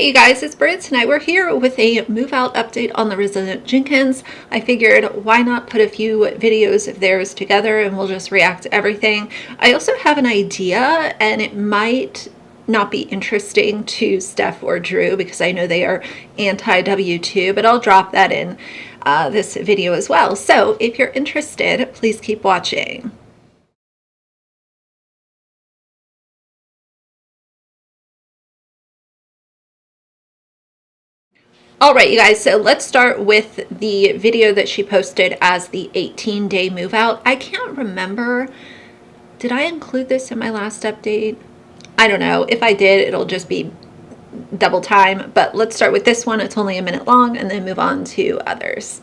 Hey guys, it's Britt. Tonight we're here with a move out update on the resident Jenkins. I figured why not put a few videos of theirs together and we'll just react to everything. I also have an idea and it might not be interesting to Steph or Drew because I know they are anti-W2, but I'll drop that in this video as well. So if you're interested, please keep watching. All right, you guys, so let's start with the video that she posted as the 18-day move out. I can't remember. Did I include this in my last update? I don't know. If I did, it'll just be double time. But let's start with this one. It's only a minute long and then move on to others.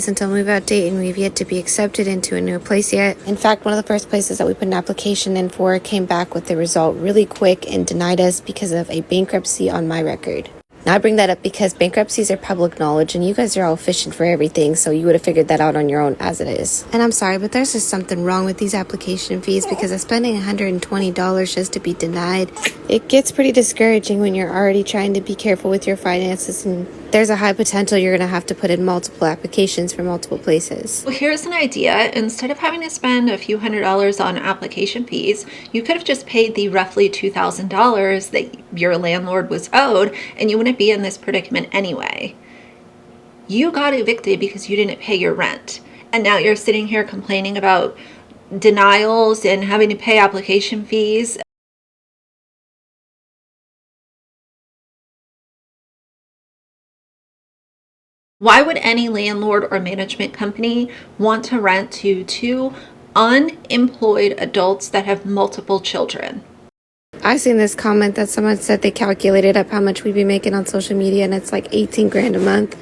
Until move out date, and we've yet to be accepted into a new place yet. In fact, one of the first places that we put an application in for came back with the result really quick and denied us because of a bankruptcy on my record. Now, I bring that up because bankruptcies are public knowledge and you guys are all fishing for everything, so you would have figured that out on your own as it is. And I'm sorry, but there's just something wrong with these application fees because of spending $120 just to be denied. It gets pretty discouraging when you're already trying to be careful with your finances, and there's a high potential you're going to have to put in multiple applications for multiple places. Well, here's an idea. Instead of having to spend a few $100s on application fees, you could have just paid the roughly $2,000 that your landlord was owed, and you wouldn't be in this predicament anyway. You got evicted because you didn't pay your rent, and now you're sitting here complaining about denials and having to pay application fees. Why would any landlord or management company want to rent to two unemployed adults that have multiple children? I seen this comment that someone said they calculated up how much we'd be making on social media and it's like 18 grand a month.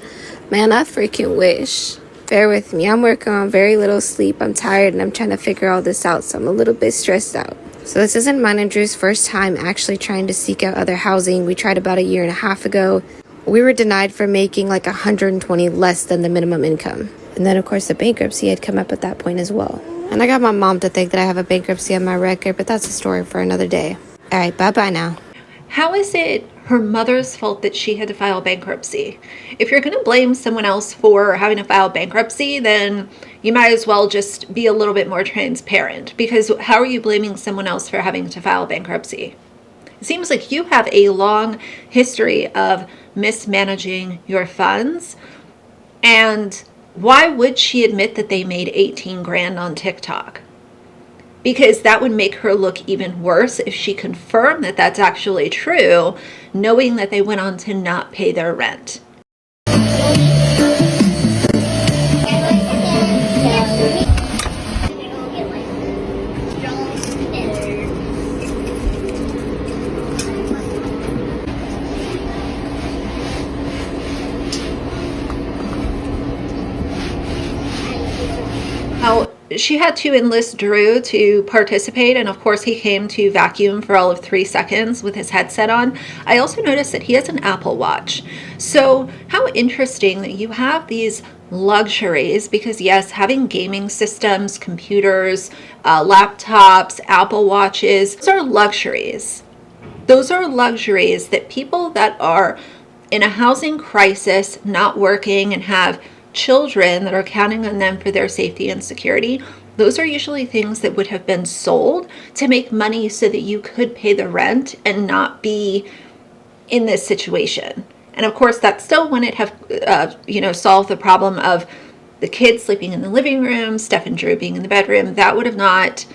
Man, I freaking wish. Bear with me. I'm working on very little sleep. I'm tired and I'm trying to figure all this out, so I'm a little bit stressed out. So this isn't mine and Drew's first time actually trying to seek out other housing. We tried about a year and a half ago. We were denied for making like 120 less than the minimum income. And then of course the bankruptcy had come up at that point as well. And I got my mom to think that I have a bankruptcy on my record, but that's a story for another day. All right, bye-bye now. How is it her mother's fault that she had to file bankruptcy? If you're going to blame someone else for having to file bankruptcy, then you might as well just be a little bit more transparent, because how are you blaming someone else for having to file bankruptcy? It seems like you have a long history of mismanaging your funds. And why would she admit that they made 18 grand on TikTok? Because that would make her look even worse if she confirmed that that's actually true, knowing that they went on to not pay their rent. Now, she had to enlist Drew to participate, and of course he came to vacuum for all of 3 seconds with his headset on. I also noticed that he has an Apple Watch. So how interesting that you have these luxuries, because yes, having gaming systems, computers, laptops, Apple Watches, those are luxuries. Those are luxuries that people that are in a housing crisis, not working, and have children that are counting on them for their safety and security, those are usually things that would have been sold to make money so that you could pay the rent and not be in this situation. And of course, that still wouldn't have, solved the problem of the kids sleeping in the living room, Steph and Drew being in the bedroom. That would have not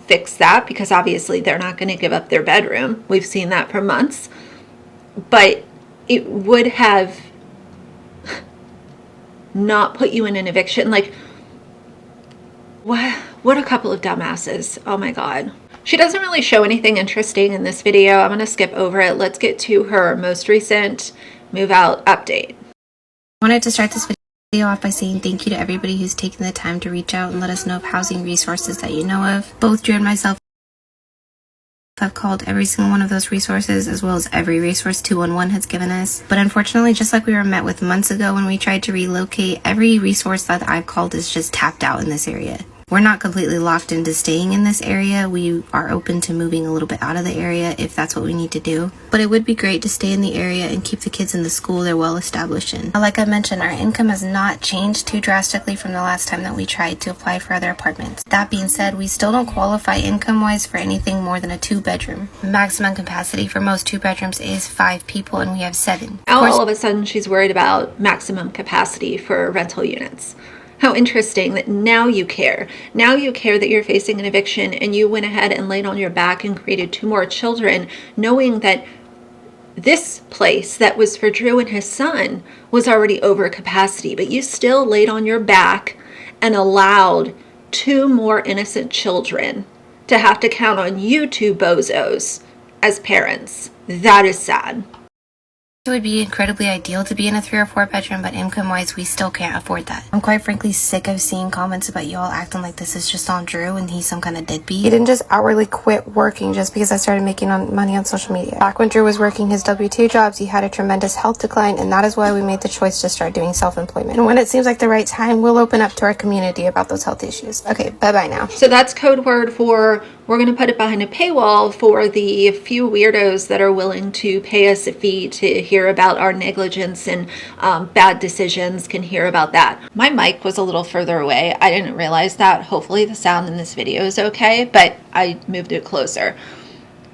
fixed that, because obviously they're not going to give up their bedroom. We've seen that for months. But it would have not put you in an eviction. Like, what a couple of dumbasses. Oh my God. She doesn't really show anything interesting in this video. I'm going to skip over it. Let's get to her most recent move out update. I wanted to start this video off by saying thank you to everybody who's taken the time to reach out and let us know of housing resources that you know of. Both Drew and myself have called every single one of those resources, as well as every resource 211 has given us. But unfortunately, just like we were met with months ago when we tried to relocate, every resource that I've called is just tapped out in this area. We're not completely locked into staying in this area. We are open to moving a little bit out of the area if that's what we need to do. But it would be great to stay in the area and keep the kids in the school they're well established in. Like I mentioned, our income has not changed too drastically from the last time that we tried to apply for other apartments. That being said, we still don't qualify income-wise for anything more than a 2-bedroom. Maximum capacity for most 2-bedrooms is 5 people, and we have 7. Now all of a sudden she's worried about maximum capacity for rental units. How interesting that now you care. Now you care that you're facing an eviction and you went ahead and laid on your back and created 2 more children, knowing that this place that was for Drew and his son was already over capacity, but you still laid on your back and allowed 2 more innocent children to have to count on you 2 bozos as parents. That is sad. It would be incredibly ideal to be in a 3 or 4 bedroom, but income wise we still can't afford that. I'm quite frankly sick of seeing comments about y'all acting like this is just on Drew and he's some kind of deadbeat. He didn't just outwardly quit working just because I started making money on social media. Back when Drew was working his W-2 jobs, he had a tremendous health decline, and that is why we made the choice to start doing self-employment. And when it seems like the right time, we'll open up to our community about those health issues. Okay, bye-bye now. So that's code word for we're going to put it behind a paywall for the few weirdos that are willing to pay us a fee to hear about our negligence and bad decisions can hear about that. My mic was a little further away. I didn't realize that. Hopefully the sound in this video is okay, but I moved it closer.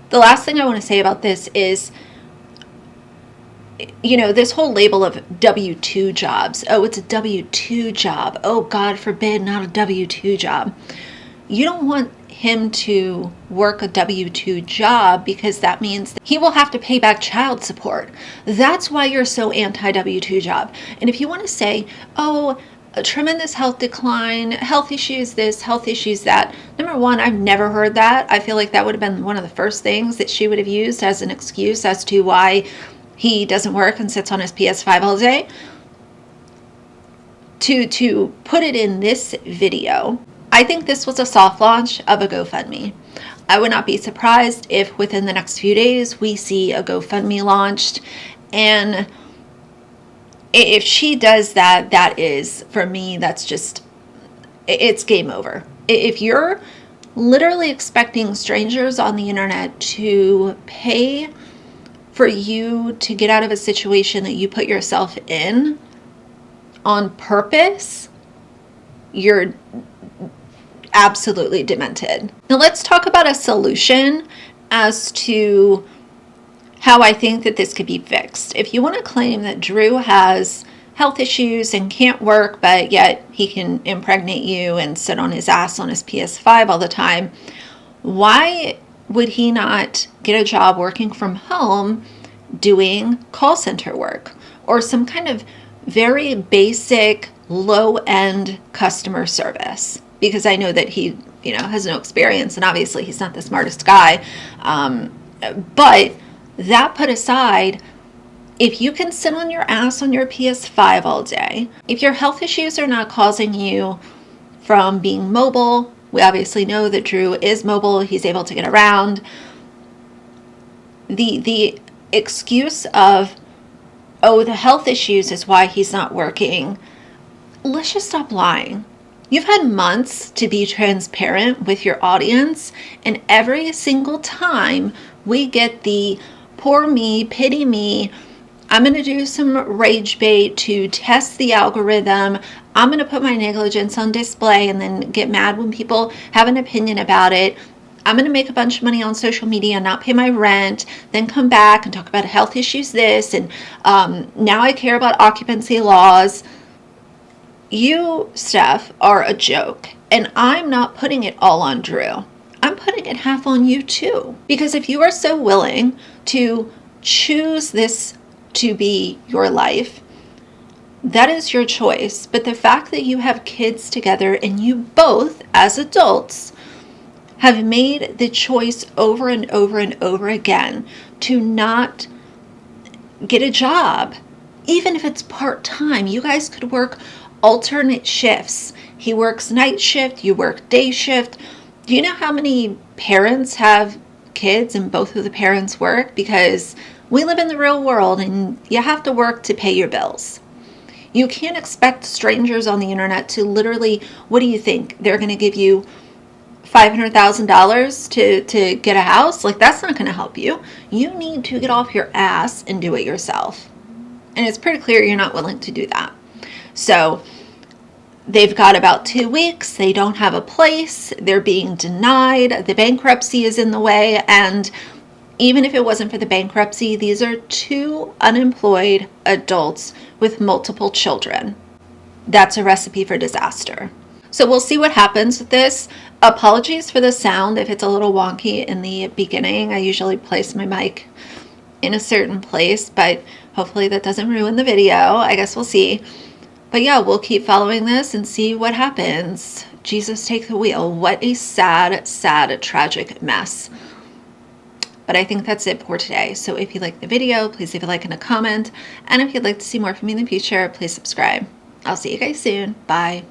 The last thing I want to say about this is, you know, this whole label of W-2 jobs. Oh, it's a W-2 job. Oh, God forbid, not a W-2 job. You don't want him to work a W-2 job because that means that he will have to pay back child support. That's why you're so anti-W-2 job. And if you want to say, oh, a tremendous health decline, health issues this, health issues that. Number one, I've never heard that. I feel like that would have been one of the first things that she would have used as an excuse as to why he doesn't work and sits on his PS5 all day. To put it in this video, I think this was a soft launch of a GoFundMe. I would not be surprised if within the next few days we see a GoFundMe launched. And if she does that, that is, for me, that's just, it's game over. If you're literally expecting strangers on the internet to pay for you to get out of a situation that you put yourself in on purpose, you're absolutely demented. Now let's talk about a solution as to how I think that this could be fixed. If you want to claim that Drew has health issues and can't work, but yet he can impregnate you and sit on his ass on his PS5 all the time, why would he not get a job working from home doing call center work or some kind of very basic low-end customer service? Because I know that he, has no experience, and obviously he's not the smartest guy. But that put aside, if you can sit on your ass on your PS5 all day, if your health issues are not causing you from being mobile, we obviously know that Drew is mobile, he's able to get around. The excuse of, oh, the health issues is why he's not working, let's just stop lying. You've had months to be transparent with your audience, and every single time we get the poor me, pity me, I'm going to do some rage bait to test the algorithm, I'm going to put my negligence on display and then get mad when people have an opinion about it, I'm going to make a bunch of money on social media and not pay my rent, then come back and talk about health issues this, and now I care about occupancy laws. You, Steph, are a joke, and I'm not putting it all on Drew. I'm putting it half on you too. Because if you are so willing to choose this to be your life, that is your choice. But the fact that you have kids together and you both, as adults, have made the choice over and over and over again to not get a job, even if it's part-time, you guys could work alternate shifts. He works night shift, you work day shift. Do you know how many parents have kids and both of the parents work? Because we live in the real world and you have to work to pay your bills. You can't expect strangers on the internet to literally, what do you think? They're going to give you $500,000 to get a house? Like, that's not going to help you. You need to get off your ass and do it yourself. And it's pretty clear you're not willing to do that. So they've got about 2 weeks. They don't have a place. They're being denied. The bankruptcy is in the way. And even if it wasn't for the bankruptcy, these are 2 unemployed adults with multiple children. That's a recipe for disaster. So we'll see what happens with this. Apologies for the sound if it's a little wonky in the beginning. I usually place my mic in a certain place, but hopefully that doesn't ruin the video. I guess we'll see. But yeah, we'll keep following this and see what happens. Jesus, take the wheel. What a sad, sad, tragic mess. But I think that's it for today. So if you liked the video, please leave a like and a comment. And if you'd like to see more from me in the future, please subscribe. I'll see you guys soon. Bye.